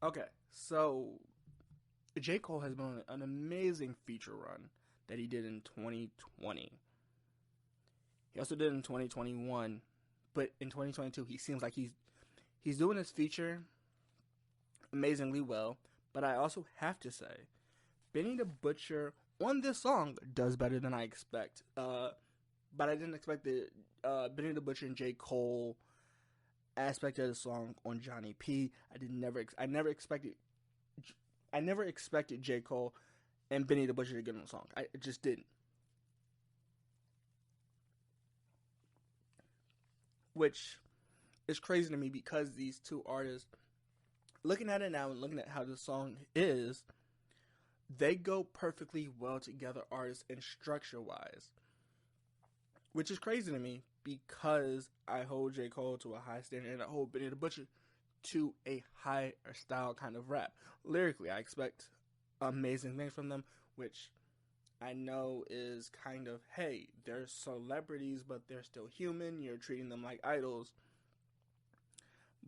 Okay, so J. Cole has been on an amazing feature run that he did in 2020. He also did in 2021, but in 2022 he seems like he's doing his feature amazingly well. But I also have to say, Benny the Butcher on this song does better than I expect. But I didn't expect the Benny the Butcher and J. Cole aspect of the song on Johny P. I never expected J. Cole and Benny the Butcher to get on the song. I just didn't. Which is crazy to me because these two artists, looking at it now and looking at how the song is, they go perfectly well together, artists and structure wise. Which is crazy to me because I hold J. Cole to a high standard and I hold Benny the Butcher to a higher style kind of rap. Lyrically, I expect amazing things from them, which I know is kind of, hey, they're celebrities, but they're still human. You're treating them like idols.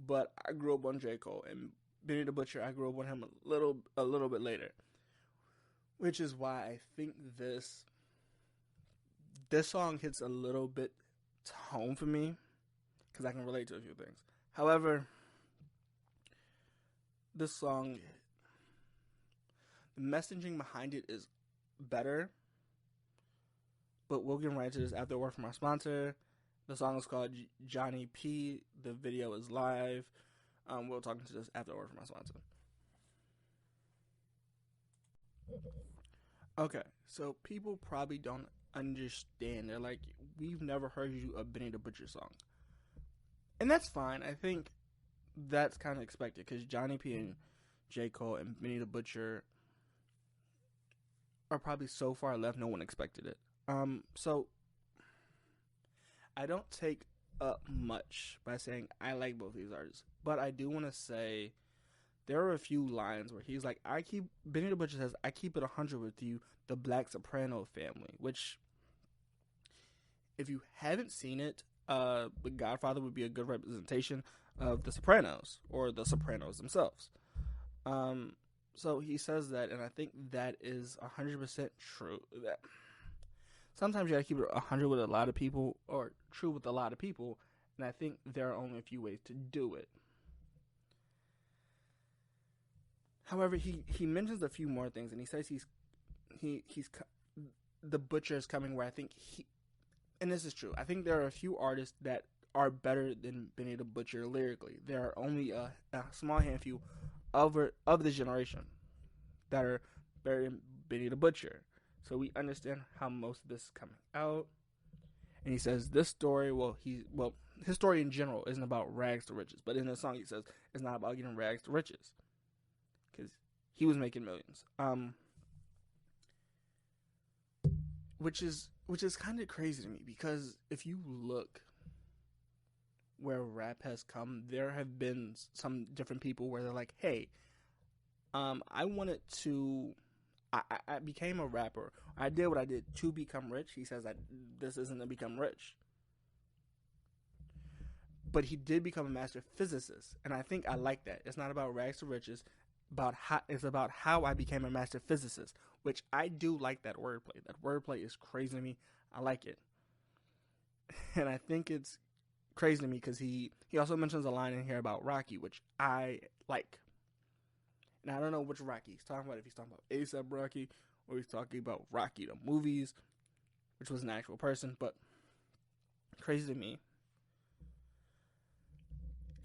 But I grew up on J. Cole, and Benny the Butcher, I grew up on him a little bit later, which is why I think this song hits a little bit to home for me because I can relate to a few things. However, this song, the messaging behind it is better, but we'll get right into this after a word from our sponsor. The song is called Johny P. The video is live. We'll talk into this after a word from our sponsor. Okay, so people probably don't understand. They're like, we've never heard you a Benny the Butcher song. And that's fine. I think that's kind of expected because Johny P and J. Cole and Benny the Butcher are probably so far left no one expected it. So I don't take up much by saying I like both these artists, but I do want to say there are a few lines where he's like, Benny the Butcher says, I keep it 100 with you, the Black Soprano family, which if you haven't seen it, The Godfather would be a good representation of the Sopranos or the Sopranos themselves. So he says that, and I think that is 100% true. That sometimes you gotta keep it 100 with a lot of people, or true with a lot of people, and I think there are only a few ways to do it. However, he mentions a few more things, and he says he's the Butcher is coming where I think and this is true. I think there are a few artists that are better than Benny the Butcher lyrically. There are only a small handful of the generation that are better than Benny the Butcher. So we understand how most of this is coming out. And he says this story, his story in general isn't about rags to riches, but in the song he says it's not about getting rags to riches because he was making millions. Which is kind of crazy to me because if you look where rap has come, there have been some different people where they're like, hey, I became a rapper. I did what I did to become rich. He says that this isn't to become rich. But he did become a master physicist. And I think I like that. It's not about rags to riches. It's about how I became a master physicist, which I do like that wordplay. That wordplay is crazy to me. I like it. And I think it's crazy to me because he also mentions a line in here about Rocky, which I like. And I don't know which Rocky he's talking about, if he's talking about A$AP Rocky or he's talking about Rocky the movies, which was an actual person, but crazy to me.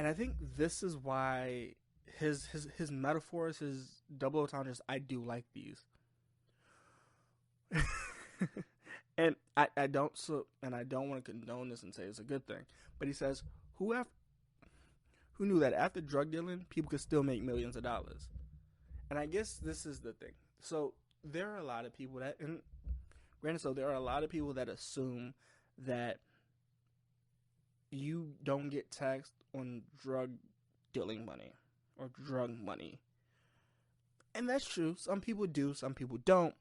And I think this is why his metaphors, his double entendres, I do like these. And I don't want to condone this and say it's a good thing, but he says who knew that after drug dealing people could still make millions of dollars. And I guess this is the thing. So there are a lot of people that, and granted, so there are a lot of people that assume that you don't get taxed on drug dealing money or drug money. And that's true. Some people do, some people don't.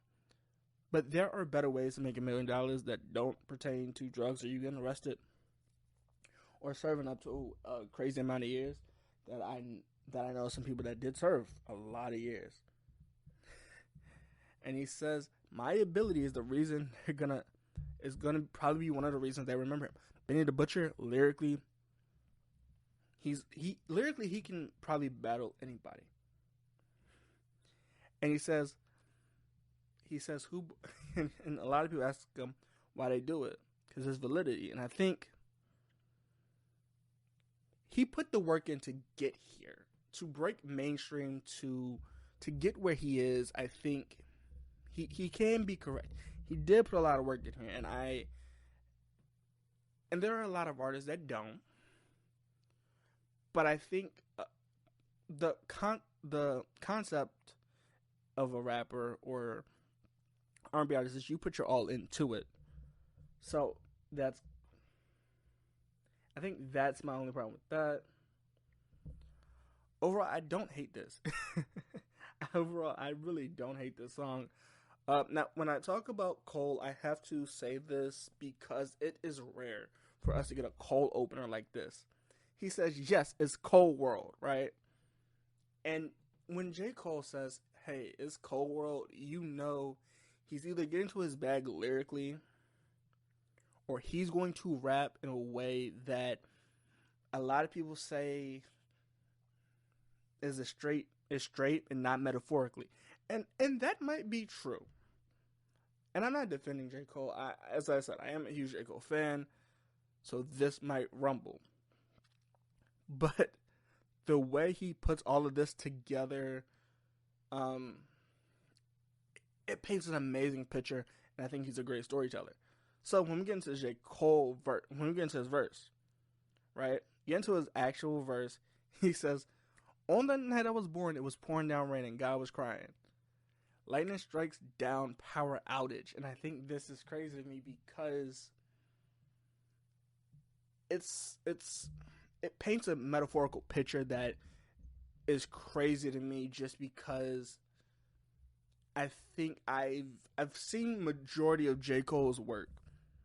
But there are better ways to make $1 million that don't pertain to drugs or you getting arrested or serving up to a crazy amount of years that that I know some people that did serve a lot of years. And he says, my ability is the reason is gonna probably be one of the reasons they remember him. Benny the Butcher, lyrically, he can probably battle anybody. And he says who, and a lot of people ask him why they do it, because there's validity. And I think he put the work in to get here, to break mainstream, to get where he is. I think he can be correct. He did put a lot of work in here, and there are a lot of artists that don't. But I think the concept of a rapper or R&B artist is you put your all into it. So I think that's my only problem with that. Overall, I don't hate this. Overall, I really don't hate this song. Now, when I talk about Cole, I have to say this because it is rare for us to get a Cole opener like this. He says, yes, it's Cole World, right? And when J. Cole says, hey, it's Cole World, you know he's either getting to his bag lyrically or he's going to rap in a way that a lot of people say is straight and not metaphorically. And that might be true. And I'm not defending J. Cole. As I said, I am a huge J. Cole fan, so this might rumble. But the way he puts all of this together, it paints an amazing picture, and I think he's a great storyteller. So when we get into J. Cole, when we get into his verse, right? Get into his actual verse, he says, on the night I was born, it was pouring down rain and God was crying. Lightning strikes down, power outage. And I think this is crazy to me because it paints a metaphorical picture that is crazy to me just because I think I've seen majority of J. Cole's work.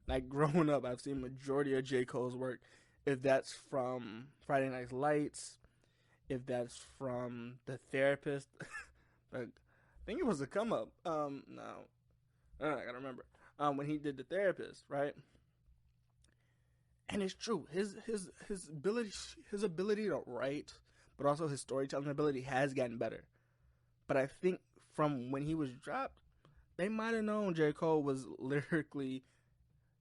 Like growing up, I've seen majority of J. Cole's work. If that's from Friday Night Lights, if that's from The Therapist, I think it was a come up. No, I gotta remember. When he did The Therapist, right? And it's true. His ability to write, but also his storytelling ability has gotten better. But I think from when he was dropped, they might have known J. Cole was lyrically.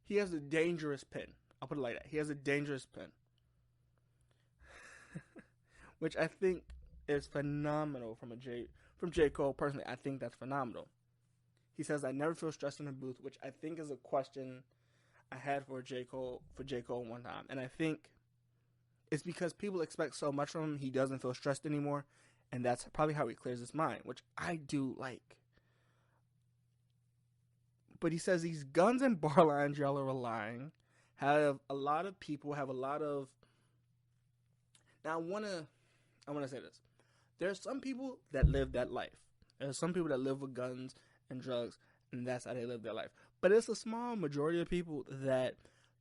He has a dangerous pen. I'll put it like that. He has a dangerous pen, which I think is phenomenal from J. Cole. Personally, I think that's phenomenal. He says, "I never feel stressed in the booth," which I think is a question I had for J. Cole one time, and I think it's because people expect so much from him. He doesn't feel stressed anymore, and that's probably how he clears his mind, which I do like. But he says these guns and bar lines y'all are relying have a lot of people have a lot of. Now I wanna say this. There are some people that live that life. There are some people that live with guns and drugs, and that's how they live their life. But it's a small majority of people that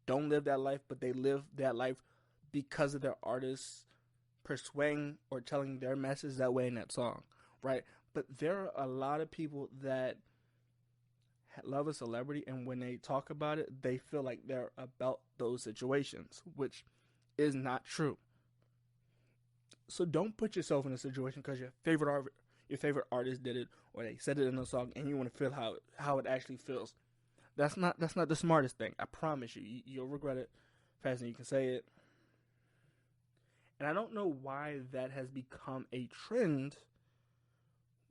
don't live that life, but they live that life because of their artists persuading or telling their message that way in that song, right? But there are a lot of people that love a celebrity, and when they talk about it, they feel like they're about those situations, which is not true. So don't put yourself in a situation because your favorite artist did it, or they said it in a song, and you want to feel how it actually feels. That's not the smartest thing. I promise you. You'll regret it faster than you can say it. And I don't know why that has become a trend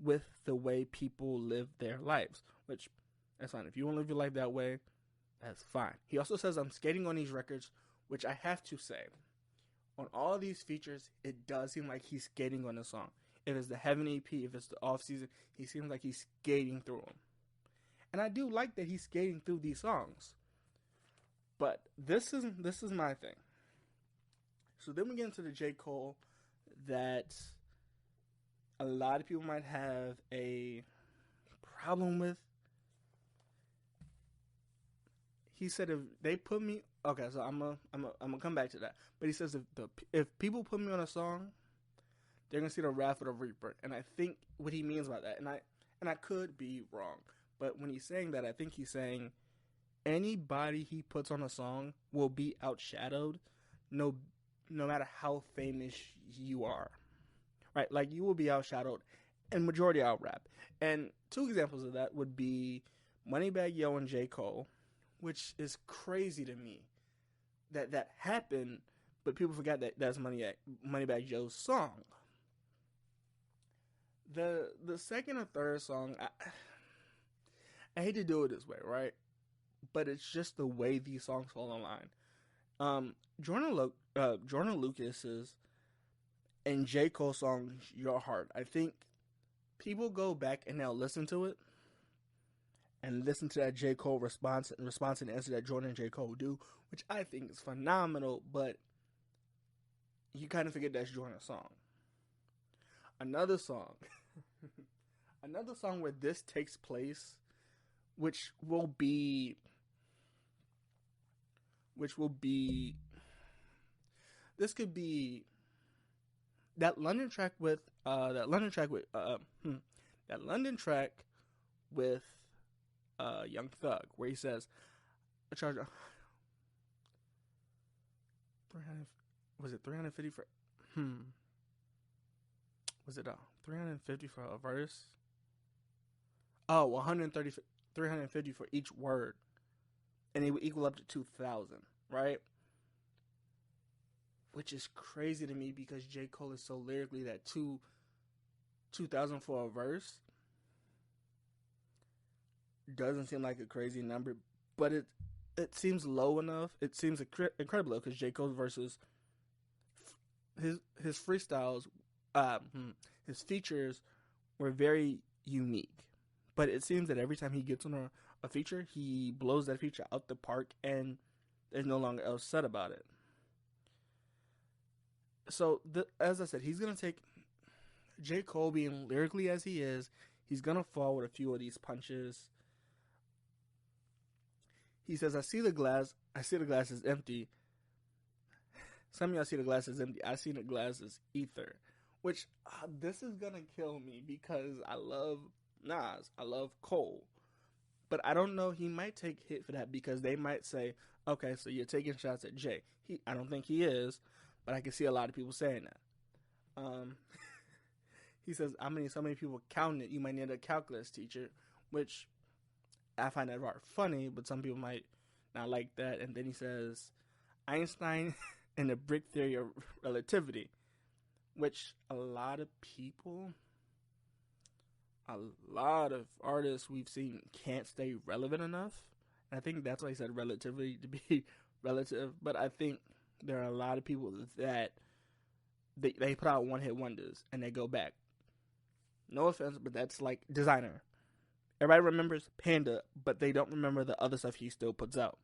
with the way people live their lives, which that's fine. If you want to live your life that way, that's fine. He also says, I'm skating on these records, which I have to say, on all these features, it does seem like he's skating on the song. If it's the Heaven EP, if it's the off season, he seems like he's skating through them. And I do like that he's skating through these songs. But this is my thing. So then we get into the J. Cole that a lot of people might have a problem with. He said if they put me so I'm gonna come back to that. But he says if people put me on a song they're gonna see the wrath of the reaper. And I think what he means by that, and I could be wrong, but when he's saying that, I think he's saying anybody he puts on a song will be outshadowed, no matter how famous you are, right? Like, you will be outshadowed, and majority out rap. And two examples of that would be Moneybagg Yo and J. Cole, which is crazy to me that happened, but people forgot that that's Moneybagg Joe's song. The second or third song, I hate to do it this way, right? But it's just the way these songs fall in line. Jordan Lucas's and J. Cole's song Your Heart, I think people go back and they'll listen to it and listen to that J. Cole response and the answer that Jordan and J. Cole do, which I think is phenomenal, but you kind of forget that's Jordan's song. Another song where this takes place, which will be this could be that London track with Young Thug, where he says, "I charge 300. Was it 350 for? Was it 350 for a verse? Oh, 130, 350 for each word, and it would equal up to 2,000, right? Which is crazy to me because J. Cole is so lyrically that 2,000 for a verse doesn't seem like a crazy number, but it seems low enough. It seems incredible low because J. Cole's verses, his freestyles, his features were very unique. But it seems that every time he gets on a feature, he blows that feature out the park, and there's no longer else said about it. So, as I said, he's going to take J. Cole being lyrically as he is. He's going to fall with a few of these punches. He says, I see the glass is empty. Some of y'all see the glass is empty. I see the glass is ether. Which, this is going to kill me because I love Nas. I love Cole. But I don't know. He might take hit for that because they might say, okay, so you're taking shots at Jay. I don't think he is, but I can see a lot of people saying that. He says, so many people counting it. You might need a calculus teacher, which I find that part funny, but some people might not like that. And then he says, Einstein and the brick theory of relativity, which a lot of artists we've seen can't stay relevant enough. And I think that's why he said relativity, to be relative. But I think there are a lot of people that they put out one-hit wonders and they go back. No offense, but that's like Designer. Everybody remembers Panda, but they don't remember the other stuff he still puts out.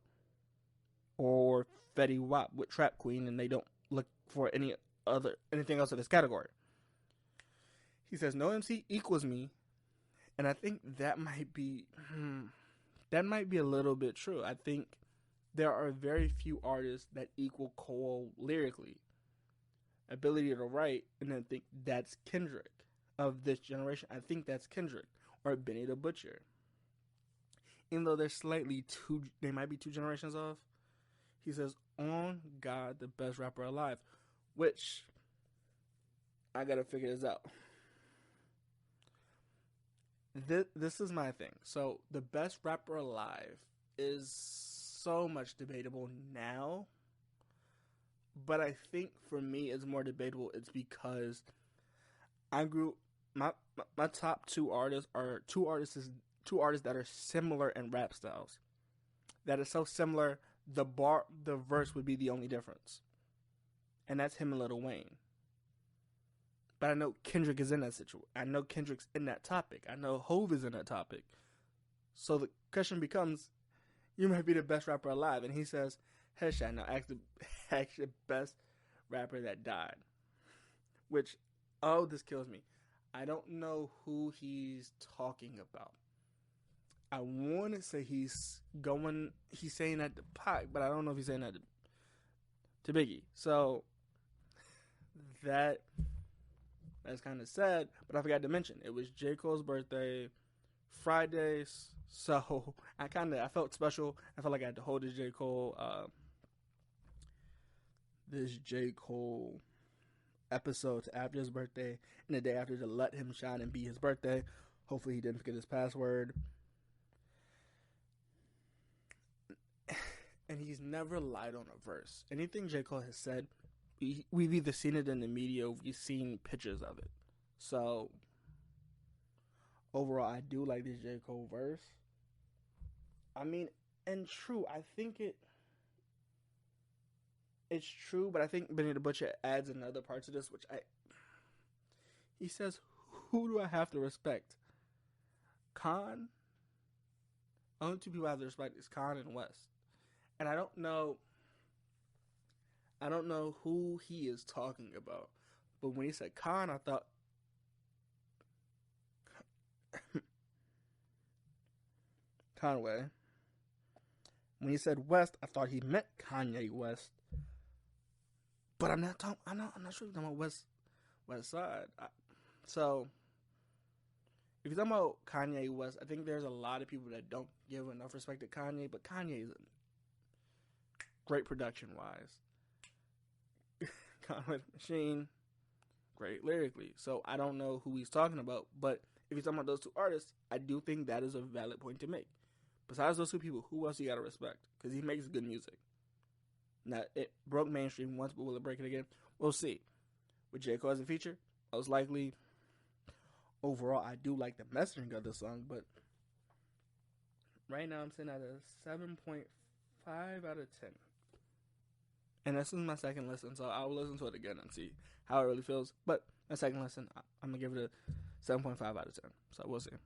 Or Fetty Wap with Trap Queen, and they don't look for anything else in this category. He says, no MC equals me. And I think that might be a little bit true. I think there are very few artists that equal Cole lyrically. Ability to write, and then think that's Kendrick of this generation. I think that's Kendrick or Benny the Butcher. Even though they might be 2 generations off. He says, on God, the best rapper alive. Which, I gotta figure this out. This is my thing. So, the best rapper alive is so much debatable now. But I think for me, it's more debatable. It's because my top 2 artists are two artists that are similar in rap styles. That is so similar, the verse would be the only difference. And that's him and Lil Wayne. But I know Kendrick is in that situation. I know Kendrick's in that topic. I know Hove is in that topic. So the question becomes, you might be the best rapper alive. And he says, headshot. Now ask the best rapper that died. Which, this kills me. I don't know who he's talking about. I want to say he's saying that to Pac, but I don't know if he's saying that to Biggie. So, that That's kind of sad, but I forgot to mention it was J. Cole's birthday Friday, so I felt special. I felt like I had to hold this J. Cole episode after his birthday and the day after to let him shine and be his birthday. Hopefully he didn't forget his password. And he's never lied on a verse. Anything J. Cole has said, we've either seen it in the media or we've seen pictures of it. So, overall, I do like this J. Cole verse. I mean, and true, I think it's true, but I think Benny the Butcher adds another part to this, he says, who do I have to respect? Khan? Only two people I have to respect is Khan and West. And I don't know who he is talking about. But when he said Khan, I thought Conway. When he said West, I thought he meant Kanye West. But I'm not sure if he's talking about West Side. So if you're talking about Kanye West, I think there's a lot of people that don't give enough respect to Kanye, but Kanye is great production wise. Conway Machine, great lyrically. So I don't know who he's talking about, but if he's talking about those two artists, I do think that is a valid point to make. Besides those two people, who else you gotta respect? Because he makes good music. Now, it broke mainstream once, but will it break it again? We'll see. With J. Cole as a feature, most likely. Overall, I do like the messaging of the song, but right now I'm sitting at a 7.5 out of 10. And this is my second listen, so I'll listen to it again and see how it really feels. But my second listen, I'm going to give it a 7.5 out of 10. So we'll see.